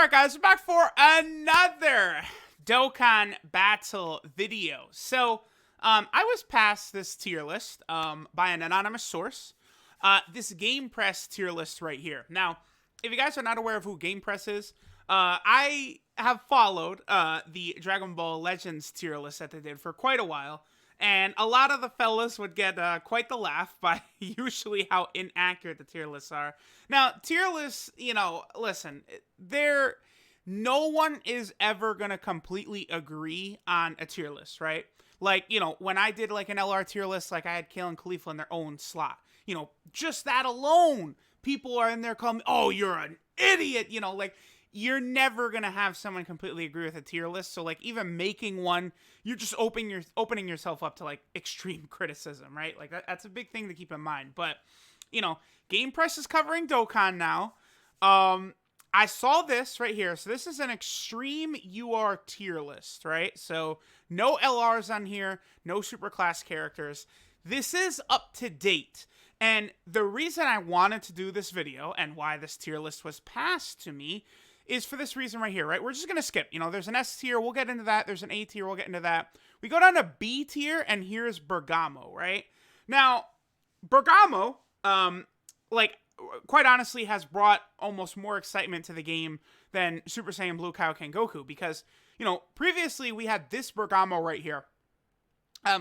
Alright guys, we're back for another Dokkan battle video. So, I was passed this tier list by an anonymous source. This Game Press tier list right here. Now, if you guys are not aware of who Game Press is, I have followed the Dragon Ball Legends tier list that they did for quite a while. And a lot of the fellas would get quite the laugh by usually how inaccurate the tier lists are. Now, tier lists, listen, no one is ever going to completely agree on a tier list, right? Like, when I did like an LR tier list, like I had Kale and Khalifa in their own slot. Just that alone, people are in there calling, oh, you're an idiot, you're never going to have someone completely agree with a tier list. So, like, even making one, you're just opening yourself up to, like, extreme criticism, right? Like, that's a big thing to keep in mind. But, Game Press is covering Dokkan now. I saw this right here. So, this is an extreme UR tier list, right? So, no LRs on here, no super class characters. This is up to date. And the reason I wanted to do this video and why this tier list was passed to me is for this reason right here, right? We're just going to skip. There's an S tier. We'll get into that. There's an A tier. We'll get into that. We go down to B tier, and here's BERGAMO, right? Now, BERGAMO, quite honestly, has brought almost more excitement to the game than Super Saiyan Blue Kaioken Goku because, previously we had this BERGAMO right here.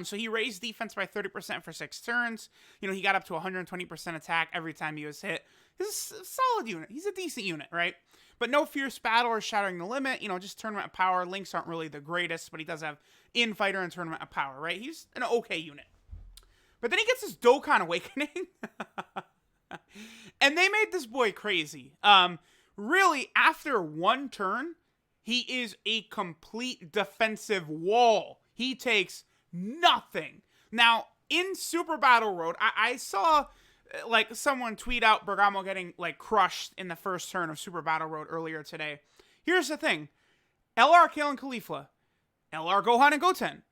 So he raised defense by 30% for 6 turns. He got up to 120% attack every time he was hit. He's a solid unit. He's a decent unit, right? But no fierce battle or shattering the limit. Just tournament power. Links aren't really the greatest, but he does have in-fighter and tournament power, right? He's an okay unit. But then he gets his Dokkan Awakening. And they made this boy crazy. Really, after one turn, he is a complete defensive wall. He takes nothing. Now, in Super Battle Road, I saw someone tweet out BERGAMO getting crushed in the first turn of Super Battle Road earlier today. Here's the thing. LR Kale and Khalifa, LR Gohan and Goten,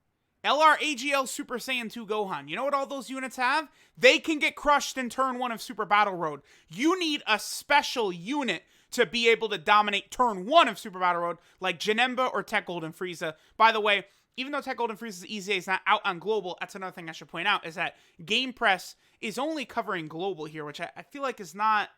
LR AGL Super Saiyan 2 Gohan. You know what all those units have? They can get crushed in turn 1 of Super Battle Road. You need a special unit to be able to dominate turn 1 of Super Battle Road, like Janemba or Tech Gold and Frieza. By the way, even though Tech Gold and Frieza's EZA is not out on Global, that's another thing I should point out, is that Game Press is only covering Global here, which I feel like is not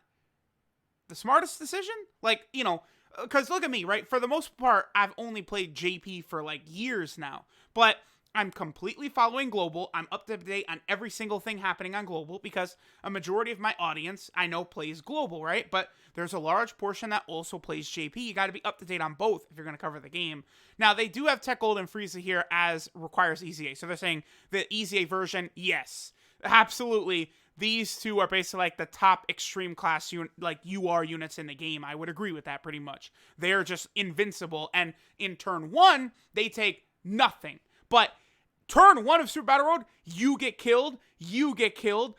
the smartest decision. Because look at me, right? For the most part, I've only played JP for, years now. But I'm completely following Global. I'm up to date on every single thing happening on Global because a majority of my audience, I know, plays Global, right? But there's a large portion that also plays JP. You got to be up to date on both if you're going to cover the game. Now, they do have Tech Gold and Frieza here as requires EZA. So they're saying the EZA version, yes, absolutely. These two are basically the top extreme class UR units in the game. I would agree with that pretty much. They're just invincible. And in turn 1, they take nothing. But turn 1 of Super Battle Road, you get killed. Pretty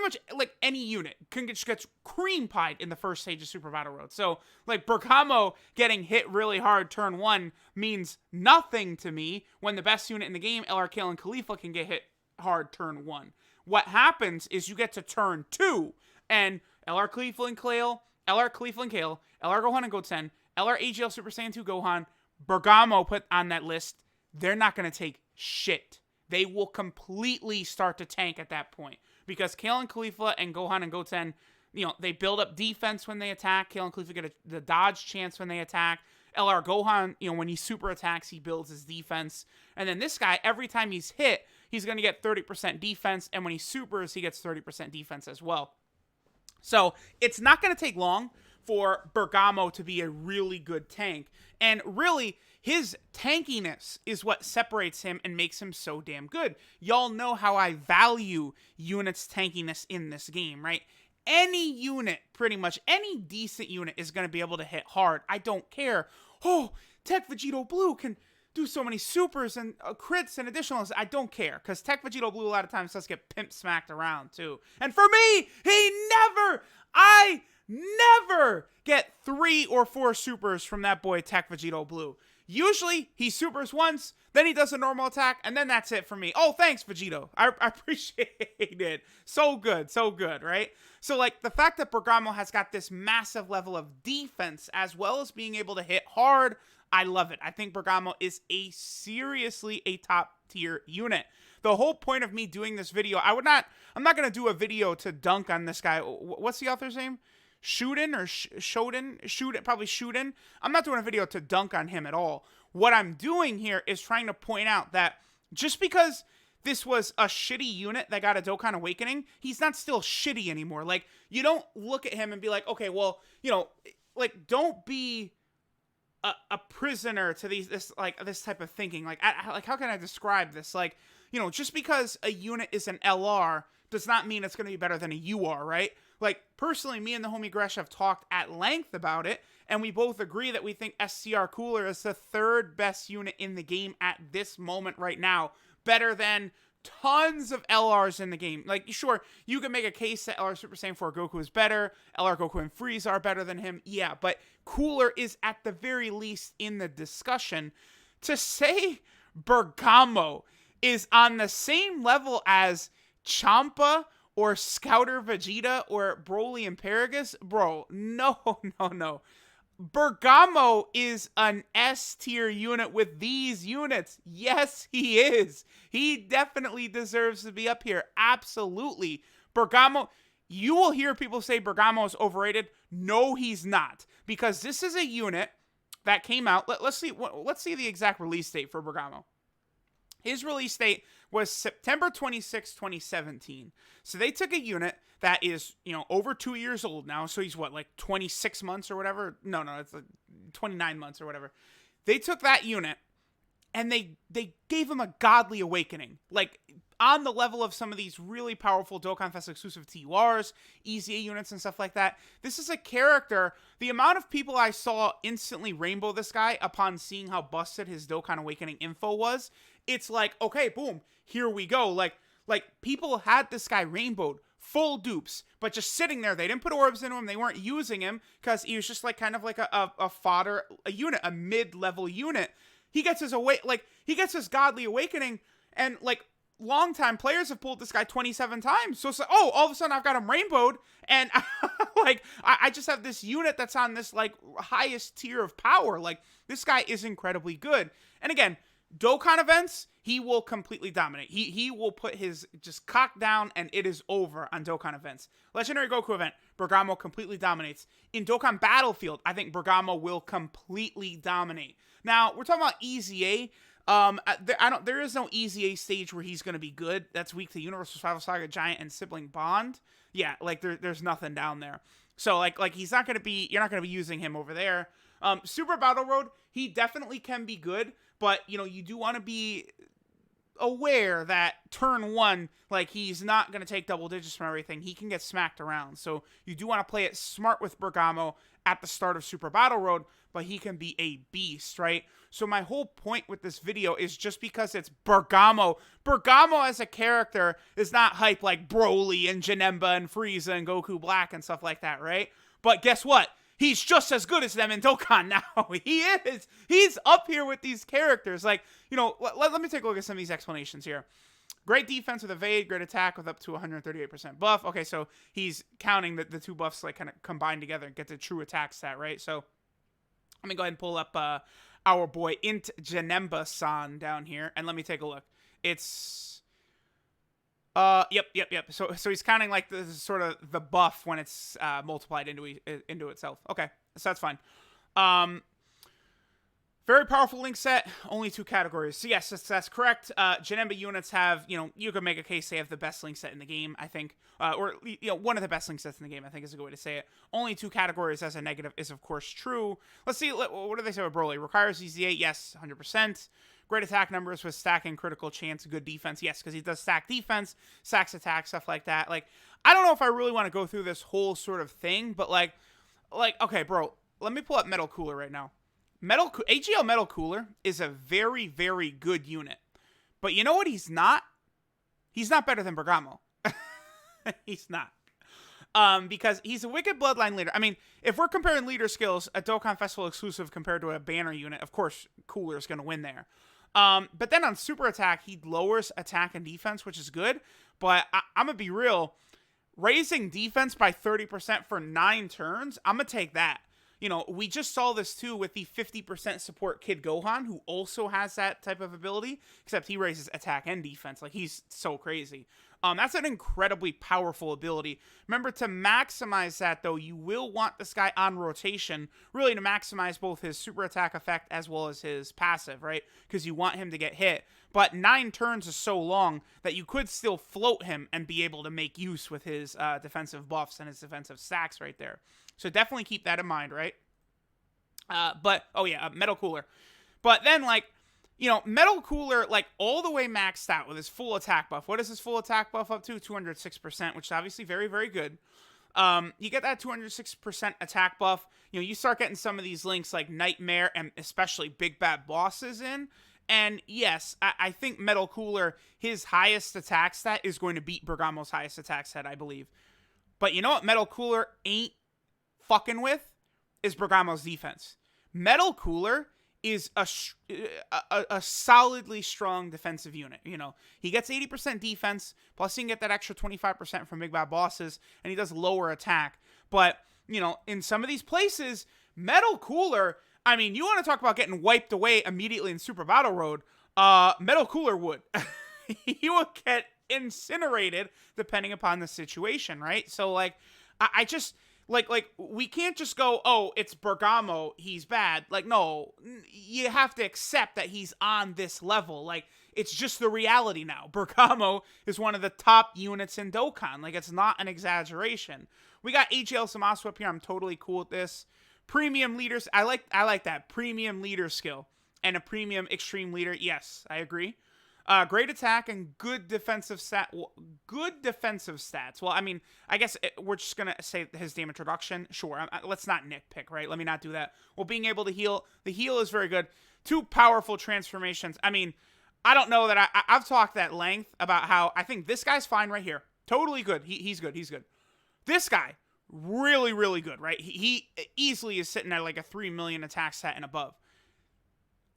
much any unit gets cream pied in the first stage of Super Battle Road. So BERGAMO getting hit really hard turn 1 means nothing to me when the best unit in the game, LR Kale and Khalifa, can get hit hard turn 1. What happens is you get to turn 2 and LR Khalifa and Kale, LR Gohan and Goten, LR AGL Super Saiyan 2 Gohan, BERGAMO put on that list. They're not going to take shit. They will completely start to tank at that point. Because Kale and Khalifa and Gohan and Goten, they build up defense when they attack. Kale and Khalifa get the dodge chance when they attack. LR Gohan, when he super attacks, he builds his defense. And then this guy, every time he's hit, he's going to get 30% defense. And when he supers, he gets 30% defense as well. So it's not going to take long for BERGAMO to be a really good tank. And really, his tankiness is what separates him and makes him so damn good. Y'all know how I value units' tankiness in this game, right? Any unit, pretty much, any decent unit is going to be able to hit hard. I don't care. Oh, Tech Vegito Blue can do so many supers and crits and additionals. I don't care, because Tech Vegito Blue a lot of times does get pimp smacked around, too. And for me, I never get 3 or 4 supers from that boy Tech Vegito Blue. Usually, he supers once, then he does a normal attack, and then that's it for me. Oh, thanks, Vegito. I appreciate it. So good, right? So, like, the fact that Bergamo has got this massive level of defense, as well as being able to hit hard, I love it. I think Bergamo is seriously a top-tier unit. The whole point of me doing this video, I'm not going to do a video to dunk on this guy. What's the author's name? Shuden or Shuden, probably Shuden. I'm not doing a video to dunk on him at all. What I'm doing here is trying to point out that just because this was a shitty unit that got a Dokkan Awakening, he's not still shitty anymore. Like, you don't look at him and be like, okay, well, you know, like, don't be a prisoner to this type of thinking. Like, how can I describe this? Like, you know, just because a unit is an LR does not mean it's going to be better than a UR, right? Like, personally, me and the homie Gresh have talked at length about it, and we both agree that we think SCR Cooler is the third best unit in the game at this moment right now. Better than tons of LRs in the game. Like, sure, you can make a case that LR Super Saiyan 4 Goku is better, LR Goku and Frieza are better than him, yeah, but Cooler is at the very least in the discussion. To say Bergamo is on the same level as Champa or Scouter Vegeta or Broly and Paragus, bro, no. Bergamo is an S tier unit with these units. Yes, he is. He definitely deserves to be up here. Absolutely. Bergamo, you will hear people say Bergamo is overrated. No, he's not. Because this is a unit that came out. Let's see the exact release date for Bergamo. His release date was September 26, 2017. So they took a unit that is, you know, over 2 years old now. So he's what, like 26 months or whatever? No, it's like 29 months or whatever. They took that unit and they gave him a godly awakening. Like, on the level of some of these really powerful Dokkan Fest exclusive TURs, EZA units and stuff like that. This is a character, the amount of people I saw instantly rainbow this guy upon seeing how busted his Dokkan Awakening info was, it's like, okay, boom, here we go. Like people had this guy rainbowed, full dupes, but just sitting there. They didn't put orbs into him. They weren't using him because he was just like kind of like a fodder, a unit, a mid-level unit. He gets his godly awakening, and like, longtime players have pulled this guy 27 times. So it's like, oh, all of a sudden I've got him rainbowed, and I just have this unit that's on this like highest tier of power. Like, this guy is incredibly good. And again, Dokkan events, he will completely dominate. He will put his just cock down, and it is over on Dokkan events. Legendary Goku event, Bergamo completely dominates. In Dokkan Battlefield, I think Bergamo will completely dominate. Now, we're talking about EZA. There is no EZA stage where he's going to be good. That's weak to Universal Survival Saga, Giant, and Sibling Bond. Yeah, like, there's nothing down there. So, like he's not going to be, you're not going to be using him over there. Super Battle Road, he definitely can be good, but, you know, you do want to be aware that turn one, like, he's not going to take double digits from everything. He can get smacked around. So you do want to play it smart with Bergamo at the start of Super Battle Road, but he can be a beast, right? So my whole point with this video is just because it's Bergamo. Bergamo as a character is not hype like Broly and Janemba and Frieza and Goku Black and stuff like that, right? But guess what? He's just as good as them in Dokkan now. He is. He's up here with these characters. Like, you know, let me take a look at some of these explanations here. Great defense with evade, great attack with up to 138% buff. Okay, so he's counting the two buffs, like, kind of combined together and get the true attack stat, right? So let me go ahead and pull up our boy Int Janemba-san down here, and let me take a look. It's yep. So he's counting like the sort of the buff when it's multiplied into itself. Okay, so that's fine. Very powerful link set, only 2 categories. So yes, that's correct. Janemba units have, you know, you could make a case they have the best link set in the game, I think. Or, you know, one of the best link sets in the game, I think is a good way to say it. Only 2 categories as a negative is, of course, true. Let's see, what do they say about Broly? Requires EZA, yes, 100%. Great attack numbers with stacking critical chance, good defense, yes, because he does stack defense, stacks attack, stuff like that. Like, I don't know if I really want to go through this whole sort of thing, but like, okay, bro, let me pull up Metal Cooler right now. AGL Metal Cooler is a very, very good unit. But you know what he's not? He's not better than Bergamo. He's not. Because he's a Wicked Bloodline leader. I mean, if we're comparing leader skills, a Dokkan Festival exclusive compared to a banner unit, of course, Cooler's going to win there. But then on super attack, he lowers attack and defense, which is good. But I'm going to be real. Raising defense by 30% for 9 turns, I'm going to take that. You know, we just saw this too with the 50% support Kid Gohan, who also has that type of ability, except he raises attack and defense. Like, he's so crazy. That's an incredibly powerful ability. Remember, to maximize that, though, you will want this guy on rotation, really to maximize both his super attack effect as well as his passive, right? Because you want him to get hit. But 9 turns is so long that you could still float him and be able to make use with his defensive buffs and his defensive stacks right there. So definitely keep that in mind, right? Metal Cooler. But then, like, you know, Metal Cooler, like, all the way maxed out with his full attack buff. What is his full attack buff up to? 206%, which is obviously very, very good. You get that 206% attack buff. You know, you start getting some of these links like Nightmare and especially Big Bad Bosses in. And yes, I think Metal Cooler, his highest attack stat is going to beat Bergamo's highest attack stat, I believe. But you know what Metal Cooler ain't fucking with? Is Bergamo's defense. Metal Cooler is a solidly strong defensive unit. You know, he gets 80% defense, plus he can get that extra 25% from Big Bad Bosses, and he does lower attack. But, you know, in some of these places, Metal Cooler, I mean, you want to talk about getting wiped away immediately in Super Battle Road, Metal Cooler would. He would get incinerated depending upon the situation, right? So, like, I just... Like, we can't just go, oh, it's Bergamo, he's bad. Like, no, you have to accept that he's on this level. Like, it's just the reality now. Bergamo is one of the top units in Dokkan. Like, it's not an exaggeration. We got AGL Zamasu up here. I'm totally cool with this. Premium leaders, I like that. Premium leader skill. And a premium extreme leader, yes, I agree. Great attack and good defensive stats. Well, I mean, I guess we're just going to say his damage reduction. Sure, let's not nitpick, right? Let me not do that. Well, being able to heal. The heal is very good. 2 powerful transformations. I mean, I don't know that I've talked at length about how I think this guy's fine right here. Totally good. He's good. He's good. This guy, really, really good, right? He easily is sitting at like a 3 million attack stat and above.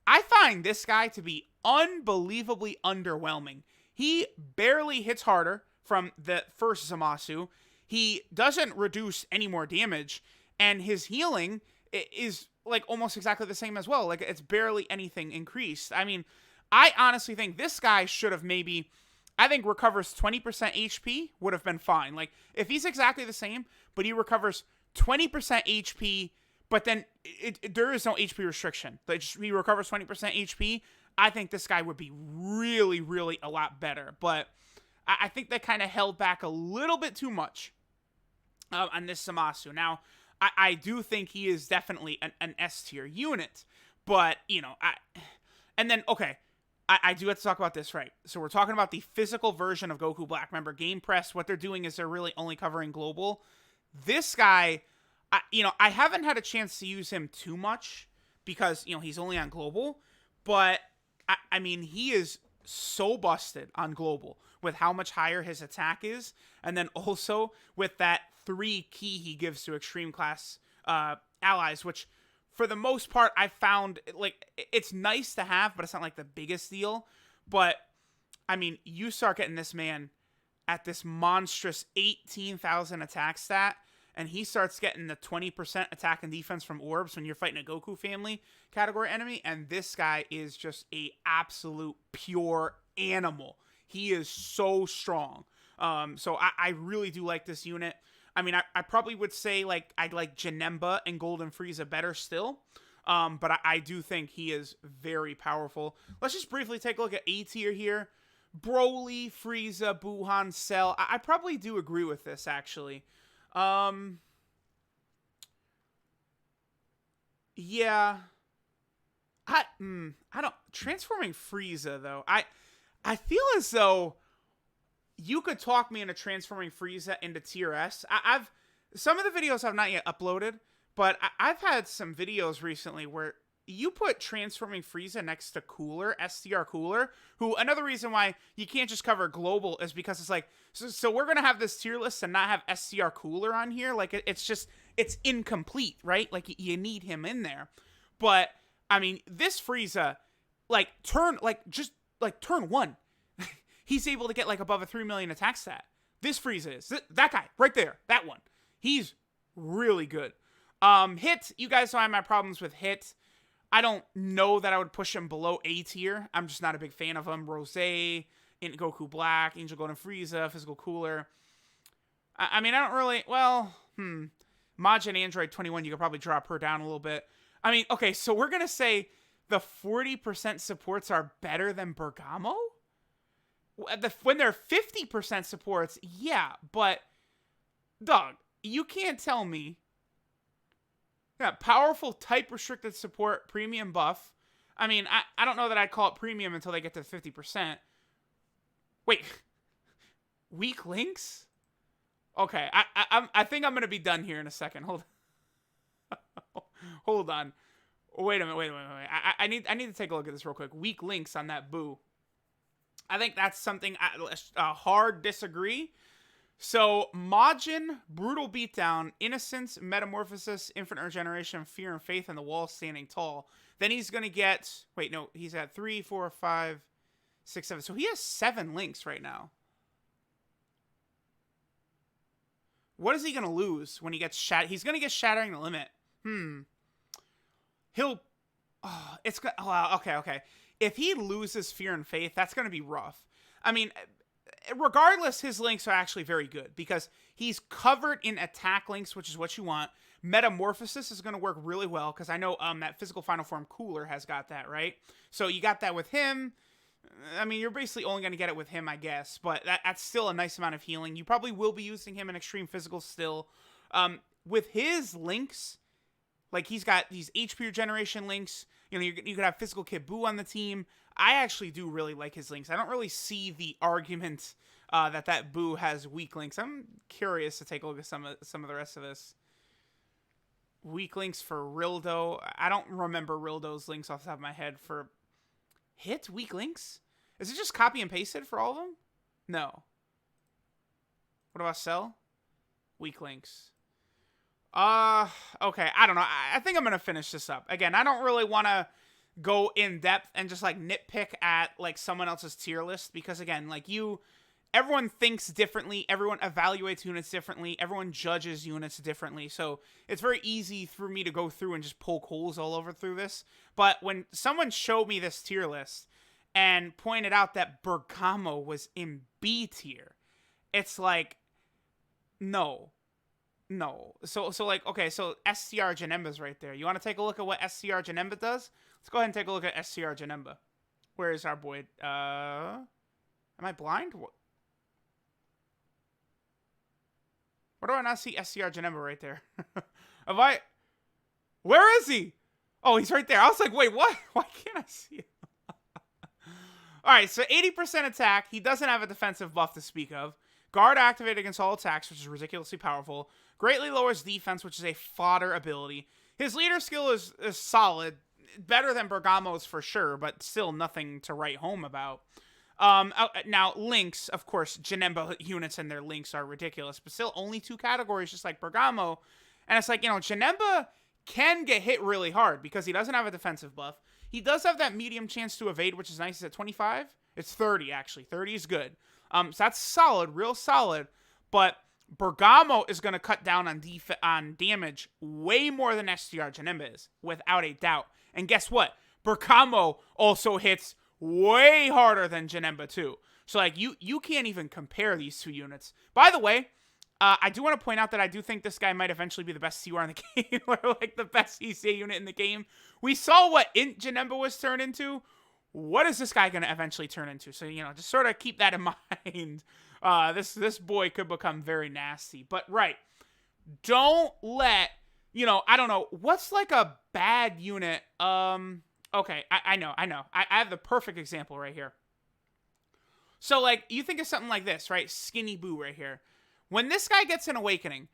I find this guy to be unbelievably underwhelming. He barely hits harder from the first Zamasu. He doesn't reduce any more damage. And his healing is like almost exactly the same as well. Like, it's barely anything increased. I mean, I honestly think this guy should have maybe... I think recovers 20% HP would have been fine. Like, if he's exactly the same, but he recovers 20% HP... But then there is no HP restriction. Like, he recovers 20% HP. I think this guy would be really, really a lot better. But I think they kind of held back a little bit too much on this Zamasu. Now, I do think he is definitely an S-tier unit. But, you know, I do have to talk about this, right? So we're talking about the physical version of Goku Black. Remember, Game Press, what they're doing is they're really only covering global. This guy... I haven't had a chance to use him too much because, you know, he's only on global, but I mean, he is so busted on global with how much higher his attack is. And then also with that 3 key he gives to extreme class, allies, which for the most part, I found like, it's nice to have, but it's not like the biggest deal. But I mean, you start getting this man at this monstrous 18,000 attack stat, and he starts getting the 20% attack and defense from orbs when you're fighting a Goku family category enemy, and this guy is just a absolute pure animal. He is so strong. So I really do like this unit. I mean, I probably would say like I'd like Janemba and Golden Frieza better still. But I do think he is very powerful. Let's just briefly take a look at A tier here. Broly, Frieza, Buhan, Cell. I probably do agree with this, actually. Yeah. I don't... Transforming Frieza, though. I feel as though you could talk me into transforming Frieza into tier S. Some of the videos I've not yet uploaded, but I've had some videos recently where you put Transforming Frieza next to Cooler, STR Cooler, who another reason why you can't just cover global is because it's like, so we're going to have this tier list and not have STR Cooler on here. Like, it's incomplete, right? Like, you need him in there. But, I mean, this Frieza, like, turn 1, he's able to get, like, above a 3 million attack stat. This Frieza is. That guy, right there, that one. He's really good. Hit, you guys know I have my problems with Hit. I don't know that I would push him below A tier. I'm just not a big fan of him. Rosé, Goku Black, Angel Golden Frieza, Physical Cooler. I mean, I don't really, well, Majin Android 21, you could probably drop her down a little bit. I mean, okay, so we're going to say the 40% supports are better than Bergamo? When they're 50% supports, yeah, but, dog, you can't tell me. Yeah, powerful type restricted support, premium buff. I mean, I don't know that I'd call it premium until they get to 50%. Wait, weak links? Okay, I think I'm gonna be done here in a second. Hold on. Wait a minute. I need to take a look at this real quick. Weak links on that Boo. I think that's something hard disagree. So, Majin, Brutal Beatdown, Innocence, Metamorphosis, Infinite Regeneration, Fear and Faith, and the Wall Standing Tall. Then he's going to get... Wait, no. He's at 3, 4, 5, 6, 7. So he has 7 links right now. What is he going to lose when he gets shattered? He's going to get Shattering the Limit. He'll... Oh, it's... Oh, okay. If he loses Fear and Faith, that's going to be rough. I mean... Regardless, his links are actually very good because he's covered in attack links, which is what you want. Metamorphosis is going to work really well because I know that Physical Final Form Cooler has got that, right? So you got that with him. I mean, you're basically only going to get it with him, I guess, but that's still a nice amount of healing. You probably will be using him in Extreme Physical still. With his links, like he's got these HP regeneration links. You know, you could have Physical Kid Buu on the team. I actually do really like his links. I don't really see the argument that Buu has weak links. I'm curious to take a look at some of the rest of this. Weak links for Rildo. I don't remember Rildo's links off the top of my head. For Hit, weak links? Is it just copy and pasted for all of them? No. What about Cell? Weak links. Okay, I don't know. I think I'm going to finish this up. Again, I don't really want to go in depth and just like nitpick at like someone else's tier list because again, like everyone thinks differently, everyone evaluates units differently, everyone judges units differently. So it's very easy for me to go through and just poke holes all over through this. But when someone showed me this tier list and pointed out that Bergamo was in B tier, it's like, no. So like, okay, so STR Janemba's right there. You want to take a look at what STR Janemba does? Let's go ahead and take a look at STR Janemba. Where is our boy? Am I blind? What do I not see STR Janemba right there? Where is he? Oh, he's right there. I was like, wait, what? Why can't I see him? Alright, so 80% attack. He doesn't have a defensive buff to speak of. Guard activated against all attacks, which is ridiculously powerful. Greatly lowers defense, which is a fodder ability. His leader skill is solid. Better than Bergamo's for sure, but still nothing to write home about. Now, links, of course, Janemba units and their links are ridiculous, but still only 2 categories, just like Bergamo. And it's like, you know, Janemba can get hit really hard because he doesn't have a defensive buff. He does have that medium chance to evade, which is nice. Is it 25? It's 30, actually. 30 is good. So that's solid, real solid. But Bergamo is going to cut down on damage way more than STR Janemba is, without a doubt. And guess what? Bergamo also hits way harder than Janemba too. So like you can't even compare these 2 units. By the way, I do want to point out that I do think this guy might eventually be the best CR in the game, or like the best ECA unit in the game. We saw what Janemba was turned into. What is this guy going to eventually turn into? So, you know, just sort of keep that in mind. This boy could become very nasty. But, right, don't let, you know, I don't know. What's like a bad unit? Okay, I know. I have the perfect example right here. So, like, you think of something like this, right? Skinny Boo right here. When this guy gets an awakening,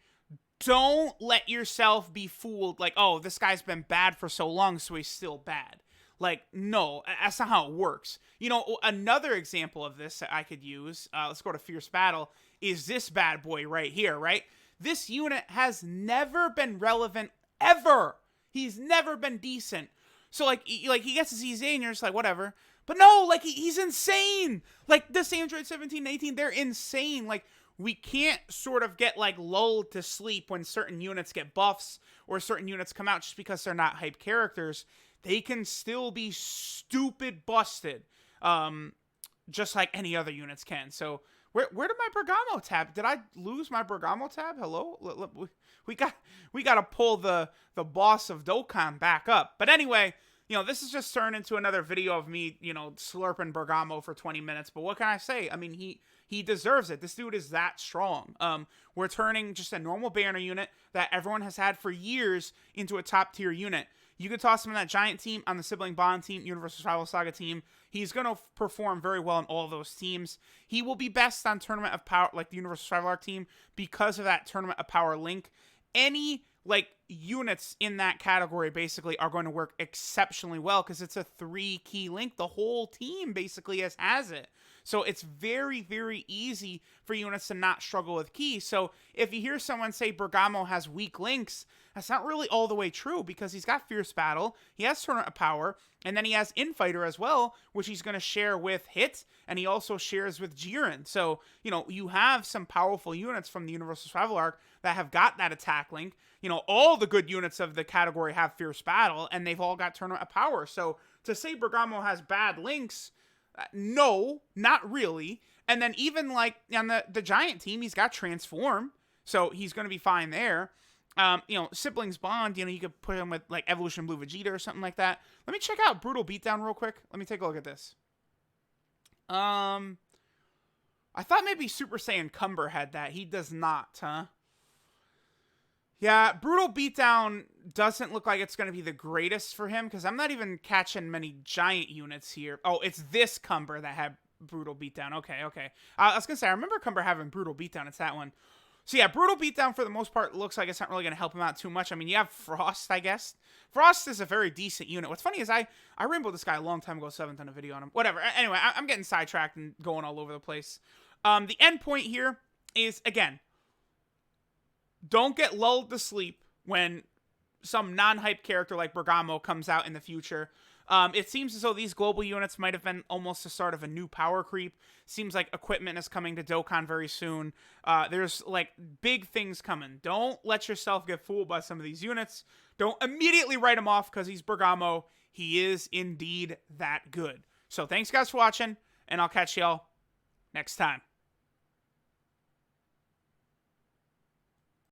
don't let yourself be fooled like, oh, this guy's been bad for so long, so he's still bad. Like, no, that's not how it works. You know, another example of this that I could use, let's go to Fierce Battle, is this bad boy right here, right? This unit has never been relevant, ever. He's never been decent. So, like he gets his EZ and you're just like, whatever. But no, like, he's insane. Like, this Android 17 and 18, they're insane. Like, we can't sort of get, like, lulled to sleep when certain units get buffs or certain units come out just because they're not hype characters. They can still be stupid busted, just like any other units can. So, where did my Bergamo tab? Did I lose my Bergamo tab? Hello? We got to pull the boss of Dokkan back up. But anyway, you know, this is just turned into another video of me, you know, slurping Bergamo for 20 minutes. But what can I say? I mean, he deserves it. This dude is that strong. We're turning just a normal banner unit that everyone has had for years into a top tier unit. You could toss him in that Giant team, on the Sibling Bond team, Universal Survival Saga team. He's going to perform very well in all of those teams. He will be best on Tournament of Power, like the Universal Survival Arc team, because of that Tournament of Power link. Any, like, units in that category basically are going to work exceptionally well because it's a 3-key link. The whole team basically has it. So it's very, very easy for units to not struggle with keys. So if you hear someone say Bergamo has weak links, that's not really all the way true because he's got Fierce Battle, he has Tournament of Power, and then he has Infighter as well, which he's going to share with Hit, and he also shares with Jiren. So, you know, you have some powerful units from the Universal Survival Arc that have got that attack link. You know, all the good units of the category have Fierce Battle, and they've all got Tournament of Power. So to say Bergamo has bad links, no, not really. And then even like on the Giant team, he's got Transform, so he's going to be fine there. You know, Siblings Bond, you know, you could put him with like Evolution Blue Vegeta or something like that. Let me check out Brutal Beatdown real quick. Let me take a look at this. I thought maybe Super Saiyan Cumber had that. He does not, huh? Yeah, Brutal Beatdown doesn't look like it's going to be the greatest for him because I'm not even catching many Giant units here. Oh, it's this Cumber that had Brutal Beatdown. Okay. I was going to say, I remember Cumber having Brutal Beatdown. It's that one. So yeah, Brutal Beatdown for the most part looks like it's not really going to help him out too much. I mean, you have Frost, I guess. Frost is a very decent unit. What's funny is I rainbowed this guy a long time ago, so I haven't done a video on him. Whatever. Anyway, I'm getting sidetracked and going all over the place. The end point here is, again, don't get lulled to sleep when some non-hype character like Bergamo comes out in the future. It seems as though these global units might have been almost the start of a new power creep. Seems like equipment is coming to Dokkan very soon. There's, like, big things coming. Don't let yourself get fooled by some of these units. Don't immediately write him off because he's Bergamo. He is indeed that good. So thanks, guys, for watching, and I'll catch y'all next time.